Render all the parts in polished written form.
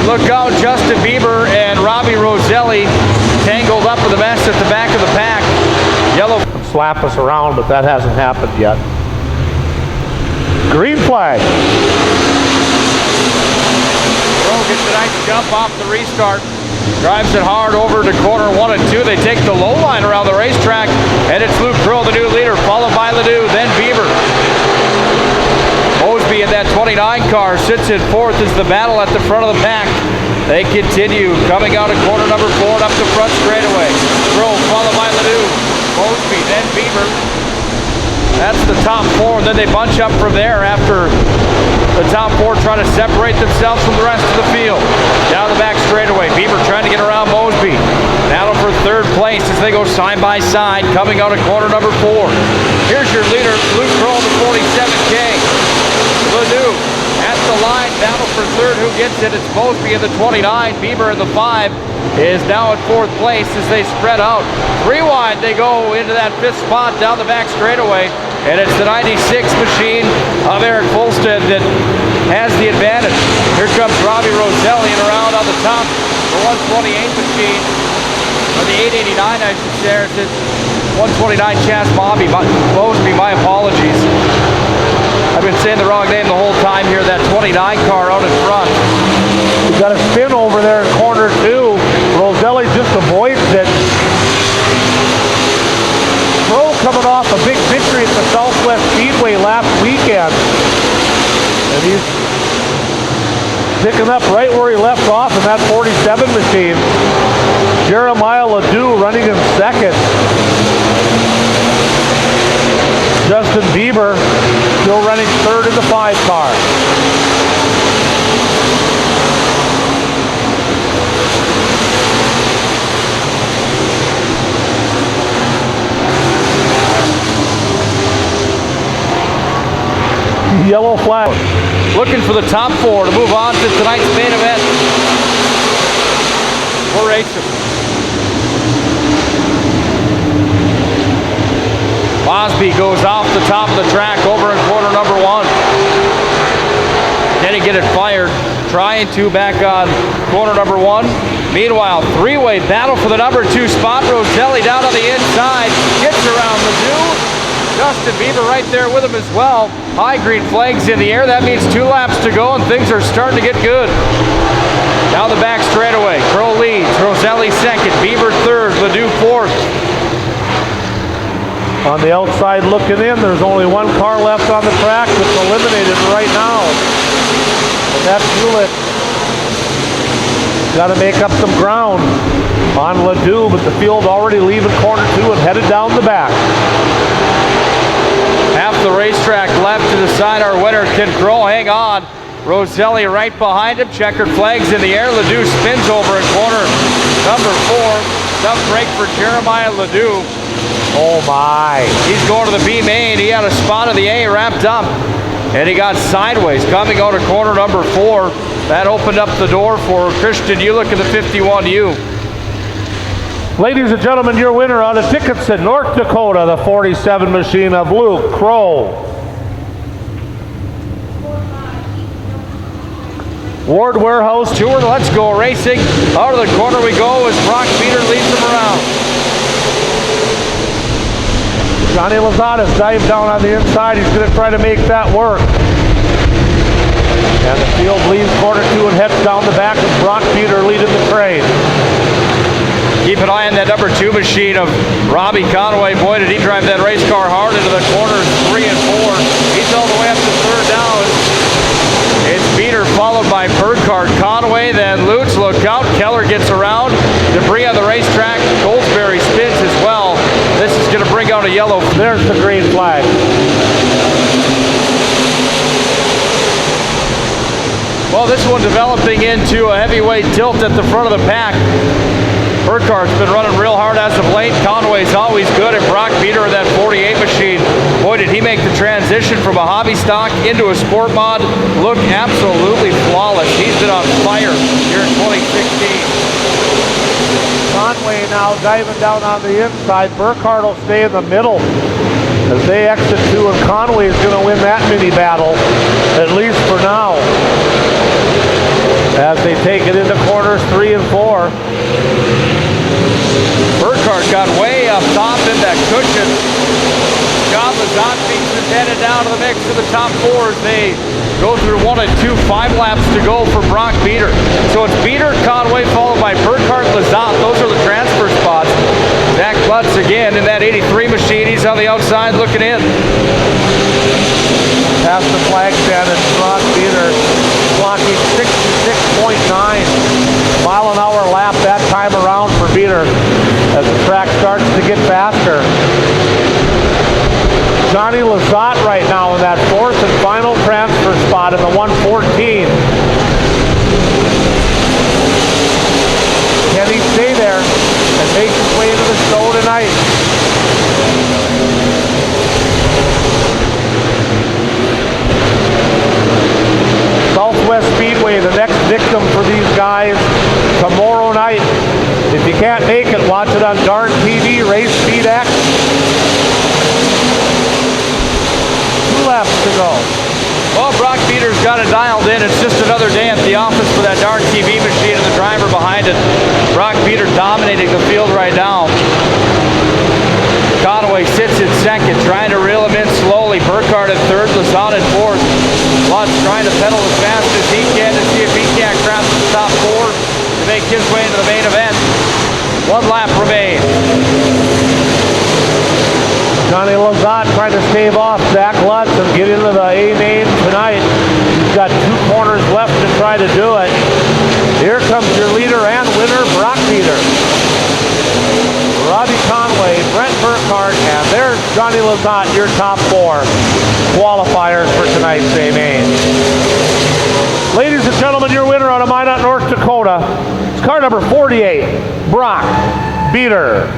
look out, Justin Bieber and Robbie Roselli tangled up in the mess at the back of the pack. Yellow. Slap us around, but that hasn't happened yet. Green flag. Crow gets a nice jump off the restart. Drives it hard over to corner 1 and 2. They take the low line around the racetrack, and it's Luke Crow, the new leader, followed by Ledoux, then Bieber. Mosby in that 29 car sits in 4th as the battle at the front of the pack. They continue coming out of corner number 4 and up the front straightaway. Crow followed by Ledoux, Mosby, then Bieber. That's the top 4, and then they bunch up from there after the top 4 trying to separate themselves from the rest of the field. Down the back straightaway, Bieber trying to get around Mosby. Battle for 3rd place as they go side by side, coming out of corner number 4. Here's your leader, Luke Crow, the 47K. Ledoux at the line, battle for 3rd. Who gets it? It's Mosby in the 29. Bieber in the 5 is now at 4th place as they spread out. 3 wide they go into that 5th spot down the back straightaway. And it's the 96 machine of Eric Fulstead that has the advantage. Here comes Robbie Roselli and around on the top, the 128 machine, or the 889 I should say. It's 129 Chaz Mosby, my apologies. I've been saying the wrong name the whole time here. That 29 car out in front. We've got a spin over there in corner 2. Roselli just avoids it. Crow coming off a big victory at the Southwest Speedway last weekend. And he's picking up right where he left off in that 47 machine. Jeremiah Ledoux running in 2nd. Justin Bieber still running 3rd in the 5 car. Yellow flag. Looking for the top 4 to move on to tonight's main event. We're racing. Mosby goes off the top of the track over in corner number 1. Didn't get it fired. Trying to back on corner number 1. Meanwhile, 3-way battle for the number 2 spot. Roselli down on the inside. Gets around Ledoux. Justin Bieber right there with him as well. High green flags in the air. That means 2 laps to go and things are starting to get good. Down the back straightaway. Crow leads. Roselli 2nd. Bieber 3rd. Ledoux 4th. On the outside looking in, there's only 1 car left on the track that's eliminated right now. And that's Hewlett. Got to make up some ground on Ledoux, but the field already leaving corner 2 and headed down the back. Half the racetrack left to decide our winner. Can Crow hang on? Roselli right behind him. Checkered flags in the air. Ledoux spins over in corner number 4. Tough break for Jeremiah Ledoux. Oh my. He's going to the B main. He had a spot of the A wrapped up. And he got sideways coming out of corner number 4. That opened up the door for Christian Ulick in the 51U. Ladies and gentlemen, your winner on the tickets in North Dakota, the 47 machine of Luke Crow. Ward Warehouse Tour, let's go racing. Out of the corner we go as Brock Peter leads them around. Johnny Lozada's dived down on the inside. He's going to try to make that work. And the field leaves corner 2 and heads down the back with Brock Peter leading the train. Keep an eye on that number 2 machine of Robbie Conway. Boy, did he drive that race car hard into the corners 3 and 4. He's all the way up to 3rd down. It's Peter followed by Burkhardt. Conway, then Lutz. Look out. Keller gets around. Debris on the racetrack. Goldsberry spins as well. This is going to bring out a yellow. There's the green flag. Well, this one developing into a heavyweight tilt at the front of the pack. Burkhardt's been running real hard as of late. Conway's always good, and Brock Peter in that 48 machine. Boy, did he make the transition from a hobby stock into a sport mod look absolutely flawless. He's been on fire here in 2016. Conway now diving down on the inside. Burkhardt will stay in the middle as they exit 2, and Conway is going to win that mini battle, at least for now. as they take it into corners 3 and 4. Burkhardt got way up top in that cushion. John Lazat is headed down to the mix of the top 4 as they go through 1 and 2, 5 laps to go for Brock Beater. So it's Beater, Conway, followed by Burkhardt, Lazat. Those are the transfer spots. Zach Lutz again in that 83 machine. He's on the outside looking in. Past the flag stand and Brock Beater clocking 66.9 mile an hour lap that time around for Beater as the track starts to get faster. Johnny Lazat right now in that 4th and final transfer spot in the 114. Can he stay there and make his way into the show tonight? Southwest Speedway, the next victim for these guys tomorrow night. If you can't make it, watch it on Darn TV, Race Speed X. 2 laps to go. Well, Brock Beater's got it dialed in. It's just another day at the office for that darn TV machine and the driver behind it. Brock Beater dominating the field right now. Conway sits in 2nd, trying to reel him in slowly. Burkhardt in 3rd, Lazat in 4th. Lutz trying to pedal as fast as he can to see if he can't crash the top 4 to make his way into the main event. 1 lap remains. Johnny Lazat trying to stave off Zach Lutz and get into the A main tonight. He's got 2 corners left to try to do it. Here comes your leader and winner, Brock Beater. Robbie Conway, Brent Burkhardt, and there's Johnny Lazat, your top 4 qualifiers for tonight's A main. Ladies and gentlemen, your winner out of Minot, North Dakota, is car number 48, Brock Beater.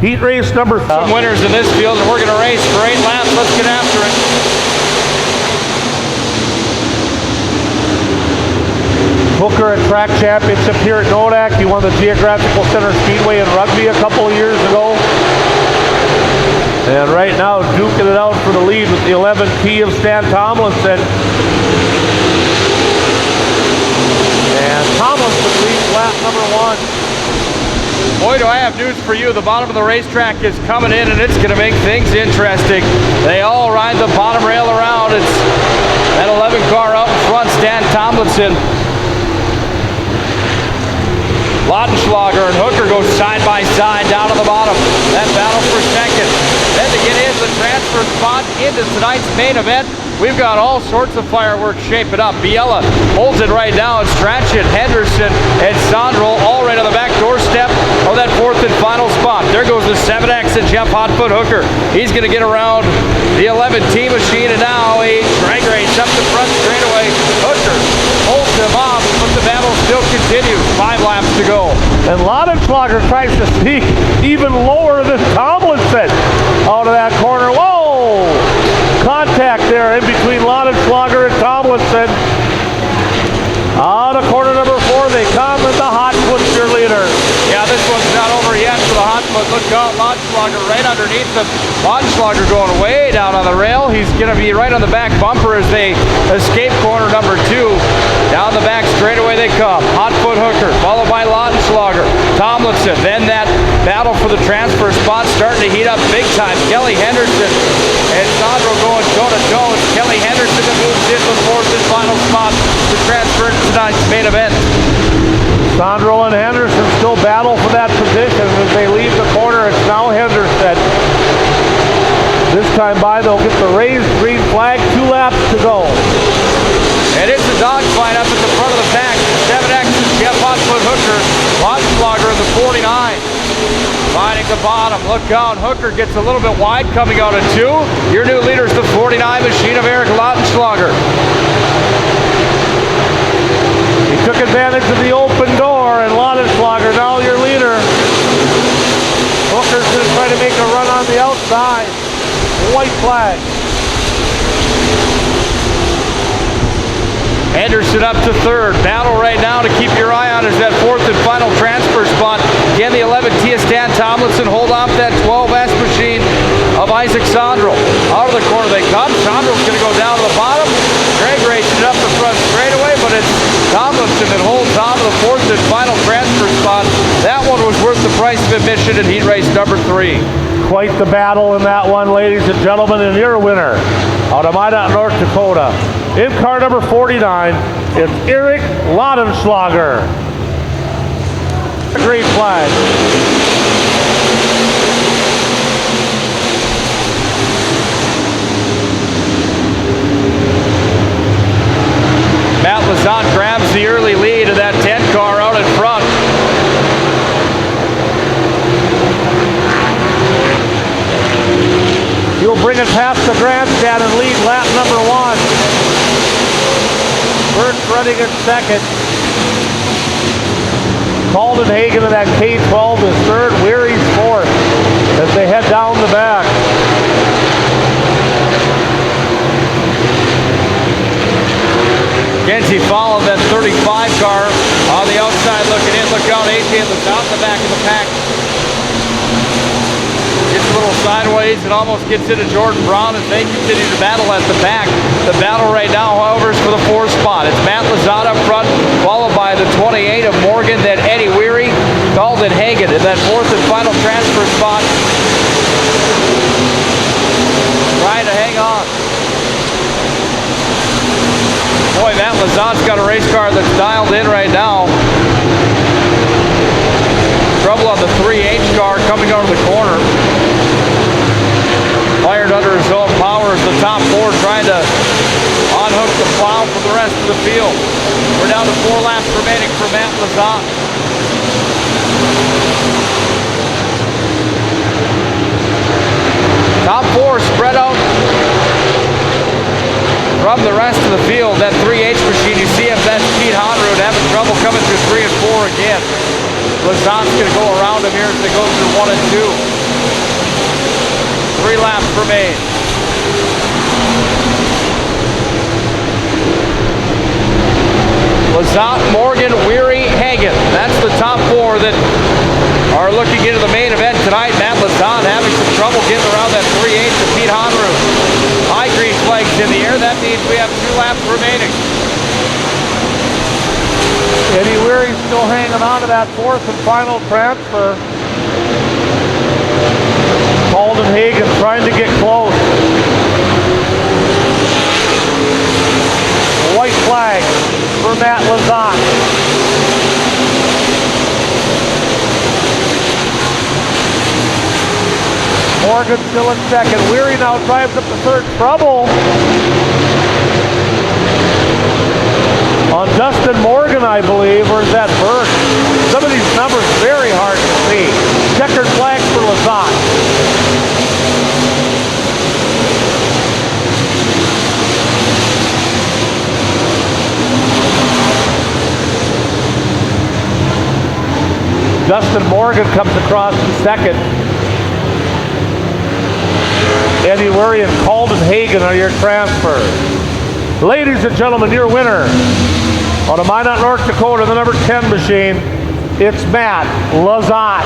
Heat race number 3. Some winners in this field, and we're going to race for 8 laps. Let's get after it. Hooker at track championship here at Nodak. He won the Geographical Center Speedway in Rugby a couple of years ago. And right now, duking it out for the lead with the 11T of Stan Tomlinson. And Tomlinson leads lap number 1. Boy, do I have news for you. The bottom of the racetrack is coming in, and it's going to make things interesting. They all ride the bottom rail around. It's that 11 car up in front, Stan Tomlinson. Lautenschlager and Hooker go side by side down to the bottom. That battle for 2nd. Then to get into the transfer spot into tonight's main event, we've got all sorts of fireworks shaping up. Biella holds it right now. Strachan, Henderson, and Sandro all right on the back doorstep of that 4th and final spot. There goes the 7X and Jeff Hotfoot Hooker. He's going to get around the 11T machine, and now a drag race up the front straightaway. Hooker holds him off, but the battle still continues. 5 laps to go. And Lautenschlager tries to sneak even lower than Tomlinson out of that corner. Whoa! Contact there in between Lautenschlager and Tomlinson. Out of corner number 4 they come, and the Hotfoot's your leader. Yeah, this one's not over yet for the Hotfoot. Look out, Lautenschlager right underneath him. Lautenschlager going way down on the rail. He's going to be right on the back bumper as they escape corner number 2. Down the back straightaway they come. Hotfoot Hooker, followed by Lautenschlager. Tomlinson, then that battle for the transfer spot starting to heat up big time. Kelly Henderson and Sandro going toe-to-toe. It's Kelly Henderson that moves in the 4th and final spot to transfer to tonight's main event. Sandro and Henderson still battle for that position as they leave the corner. It's now Henderson. This time by, they'll get the raised green flag. 2 laps to go. And it's a dogfight up at the front of the pack. 7X and Jeff Hotfoot Hooker. Lautenschlager in the 49. Finding the bottom. Look out. Hooker gets a little bit wide coming out of 2. Your new leader is the 49 machine of Eric Lautenschlager. He took advantage of the open door, and Lautenschlager, now your leader. Hooker's going to try to make a run on the outside. White flag. Henderson up to third. Battle right now to keep your eye on is that fourth and final transfer spot. Again, the 11 Tia Stan Tomlinson hold off that 12S machine of Isaac Sondrel. Out of the corner they come. Sondrel's going to go down to the bottom. Greg racing up the front straightaway, but it's Tomlinson that holds on to the fourth and final transfer spot. That one was worth the price of admission in heat race number 3. Quite the battle in that one, ladies and gentlemen, and your winner out of Minot, North Dakota. In car number 49, it's Eric Laudenschlager. Green flag. Matt Lazant grabs the early lead of that 10 car out in front. He'll bring it past the grandstand and lead lap number 1. Burt's running in second. Calden Hagen in that K12 is third. Weary's fourth as they head down the back. Genzie followed that 35 car on the outside looking in. Look out, AJ Lazant in the back of the pack. Gets a little sideways and almost gets into Jordan Brown as they continue to battle at the back. The battle right now, however, is for the 4th spot. It's Matt Lazant up front, followed by the 28 of Morgan, then Eddie Weary, Calden Hagen in that 4th and final transfer spot. Trying to hang on. Boy, Matt Lazant's got a race car that's dialed in right now. Trouble on the 3H car coming out of the corner. Fired under his own power as the top 4 trying to unhook the plow from the rest of the field. We're down to 4 laps remaining for Matt Lazant. Top 4 spread out from the rest of the field. That 3H machine, you see him, that's Pete Honrud having trouble coming through 3 and 4 again. Lazant's going to go around him here as they go through 1 and 2. 3 laps remain. Lazant, Morgan, Weary, Hagen. That's the top 4 that are looking into the main event tonight. Matt Lazant having some trouble getting around that 3-8 to Pete Honrud. High green flags in the air. That means we have 2 laps remaining. Eddie Weary's still hanging on to that 4th and final transfer. Calden Hagen trying to get close. White flag for Matt Lazant. Morgan still in second. Weary now drives up the third. Trouble on Dustin Morgan, I believe, or is that Burt? Some of these numbers very hard to see. Checkered flag for Lazant. Dustin Morgan comes across in second. Eddie Weary and Calden Hagen are your transfers. Ladies and gentlemen, your winner out of Minot, North Dakota, the number 10 machine, it's Matt Lazant.